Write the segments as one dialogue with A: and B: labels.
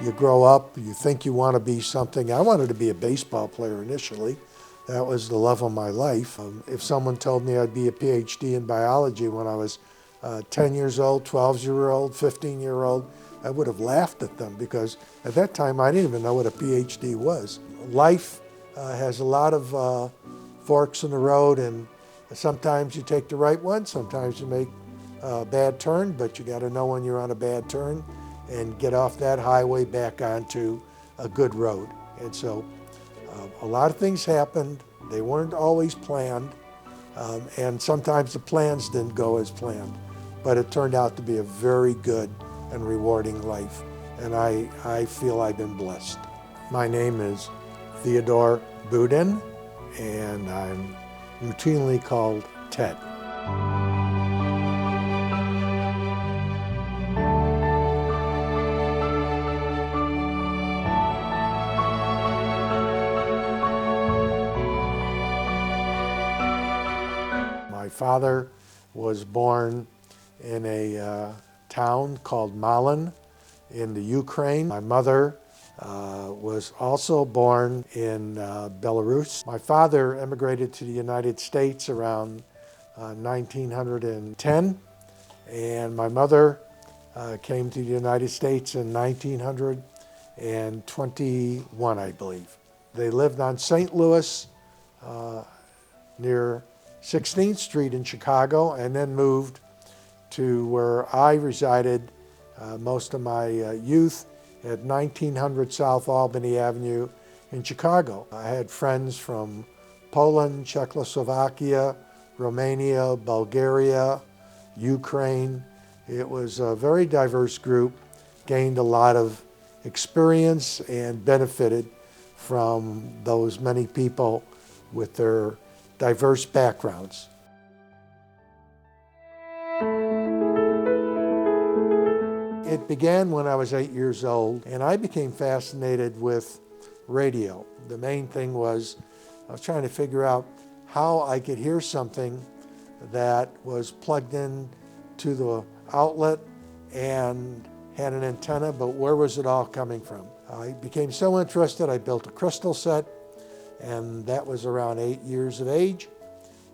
A: You grow up, you think you want to be something. I wanted to be a baseball player initially. That was the love of my life. If someone told me I'd be a PhD in biology when I was 10 years old, 12-year-old, 15-year-old, I would have laughed at them because at that time I didn't even know what a PhD was. Life has a lot of forks in the road, and sometimes you take the right one, sometimes you make a bad turn, but you got to know when you're on a bad turn and get off that highway back onto a good road. And so a lot of things happened. They weren't always planned, and sometimes the plans didn't go as planned, but it turned out to be a very good and rewarding life, and I feel I've been blessed. My name is Theodore Booden, and I'm routinely called Ted. My father was born in a town called Malin in the Ukraine. My mother was also born in Belarus. My father emigrated to the United States around 1910, and my mother came to the United States in 1921, I believe. They lived on St. Louis near 16th Street in Chicago, and then moved to where I resided most of my youth at 1900 South Albany Avenue in Chicago. I had friends from Poland, Czechoslovakia, Romania, Bulgaria, Ukraine. It was a very diverse group, gained a lot of experience and benefited from those many people with their diverse backgrounds. It began when I was 8 years old, and I became fascinated with radio. The main thing was I was trying to figure out how I could hear something that was plugged in to the outlet and had an antenna, but where was it all coming from? I became so interested, I built a crystal set, and that was around 8 years of age.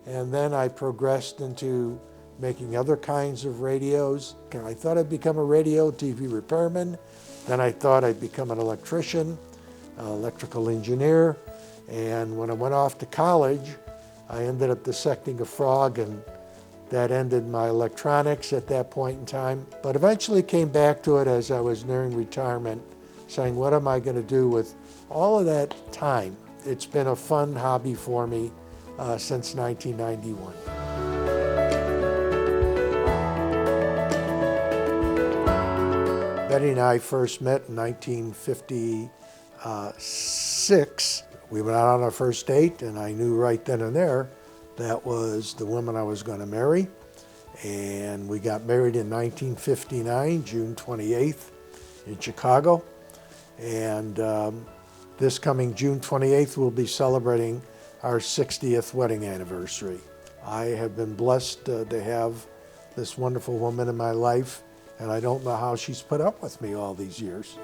A: And then I progressed into making other kinds of radios. I thought I'd become a radio TV repairman. Then I thought I'd become an electrician, electrical engineer. And when I went off to college, I ended up dissecting a frog, and that ended my electronics at that point in time. But eventually came back to it as I was nearing retirement, saying, what am I going to do with all of that time? It's been a fun hobby for me since 1991. Betty and I first met in 1956. We went out on our first date, and I knew right then and there that was the woman I was going to marry. And we got married in 1959, June 28th in Chicago. And this coming June 28th, we'll be celebrating our 60th wedding anniversary. I have been blessed to have this wonderful woman in my life, and I don't know how she's put up with me all these years.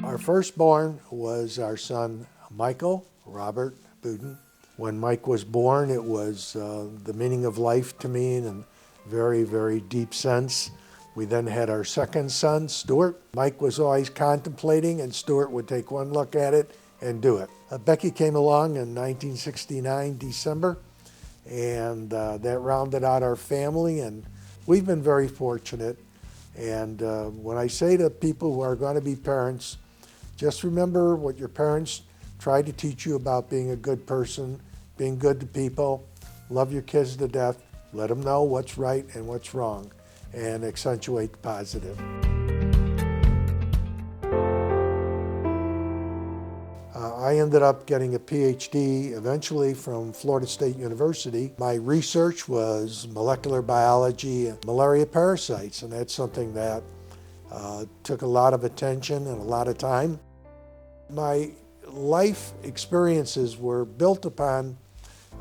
A: Our firstborn was our son, Michael Robert Booden. When Mike was born, it was the meaning of life to me in a very, very deep sense. We then had our second son, Stuart. Mike was always contemplating, and Stuart would take one look at it and do it. Becky came along in 1969, December, and that rounded out our family, and we've been very fortunate. And when I say to people who are going to be parents, just remember what your parents tried to teach you about being a good person, being good to people, love your kids to death, let them know what's right and what's wrong, and accentuate the positive. I ended up getting a PhD eventually from Florida State University. My research was molecular biology and malaria parasites, and that's something that took a lot of attention and a lot of time. My life experiences were built upon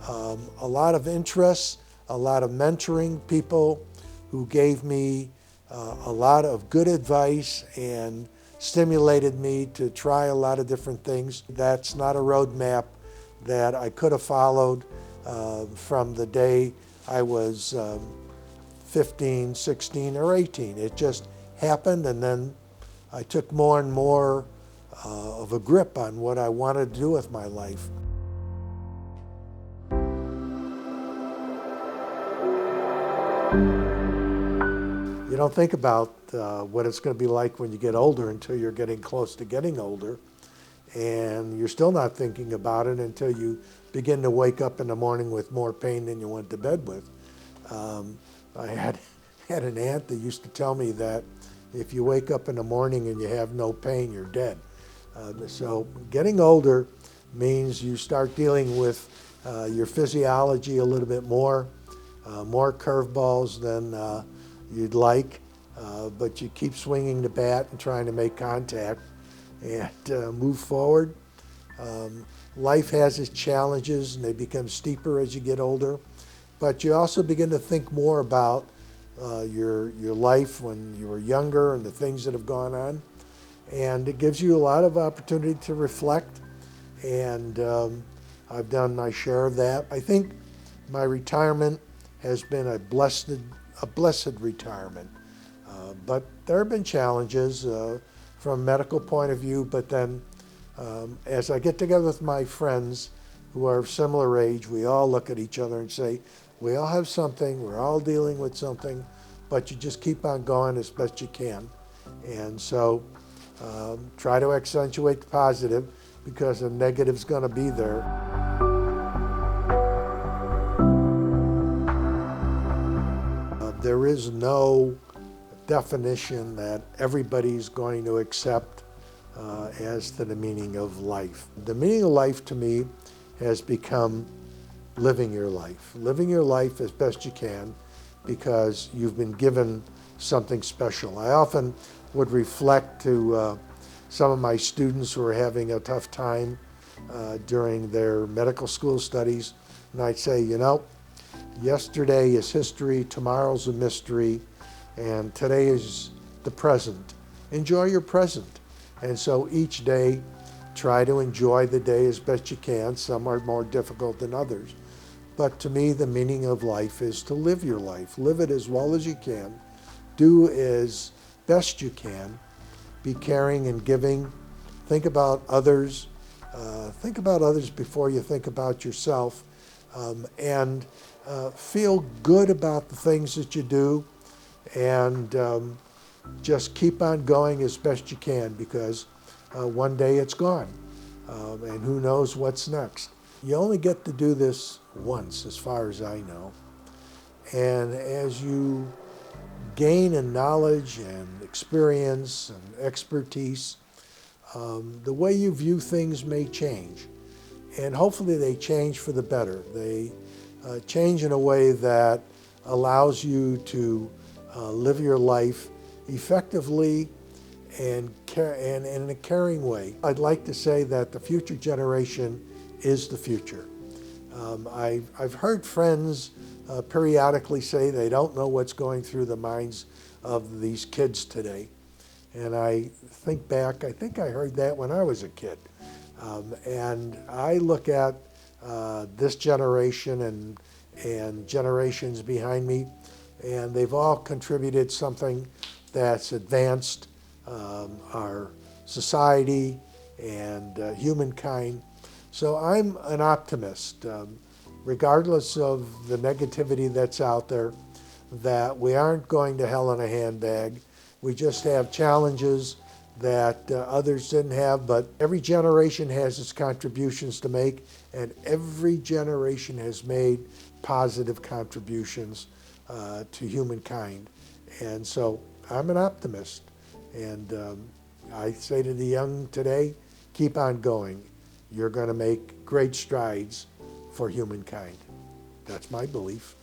A: a lot of interests, a lot of mentoring, people who gave me a lot of good advice and stimulated me to try a lot of different things. That's not a roadmap that I could have followed from the day I was 15, 16, or 18. It just happened, and then I took more and more of a grip on what I wanted to do with my life. You don't think about what it's going to be like when you get older until you're getting close to getting older, and you're still not thinking about it until you begin to wake up in the morning with more pain than you went to bed with. I had an aunt that used to tell me that if you wake up in the morning and you have no pain, you're dead. So getting older means you start dealing with your physiology a little bit more curveballs than you'd like, but you keep swinging the bat and trying to make contact and move forward. Life has its challenges, and they become steeper as you get older, but you also begin to think more about your life when you were younger and the things that have gone on, and it gives you a lot of opportunity to reflect, and I've done my share of that. I think my retirement has been a blessed retirement, but there have been challenges from a medical point of view, but then as I get together with my friends who are of similar age, we all look at each other and say, we all have something, we're all dealing with something, but you just keep on going as best you can. And so try to accentuate the positive, because the negative's going to be there. There is no definition that everybody's going to accept as to the meaning of life. The meaning of life to me has become living your life. Living your life as best you can, because you've been given something special. I often would reflect to some of my students who are having a tough time during their medical school studies, and I'd say, you know, yesterday is history, tomorrow's a mystery, and today is the present. Enjoy your present. And so each day, try to enjoy the day as best you can. Some are more difficult than others. But to me, the meaning of life is to live your life. Live it as well as you can. Do as best you can. Be caring and giving. Think about others. Think about others before you think about yourself. And feel good about the things that you do. And just keep on going as best you can, because one day it's gone. And who knows what's next. You only get to do this once, as far as I know. And as you gain in knowledge and experience and expertise, the way you view things may change. And hopefully they change for the better. They change in a way that allows you to live your life effectively and in a caring way. I'd like to say that the future generation is the future. I've heard friends periodically say they don't know what's going through the minds of these kids today. And I think back, I think I heard that when I was a kid. And I look at this generation and generations behind me, and they've all contributed something that's advanced our society and humankind. So I'm an optimist, regardless of the negativity that's out there, that we aren't going to hell in a handbag. We just have challenges that others didn't have, but every generation has its contributions to make, and every generation has made positive contributions to humankind. And so I'm an optimist, and I say to the young today, keep on going. You're going to make great strides for humankind. That's my belief.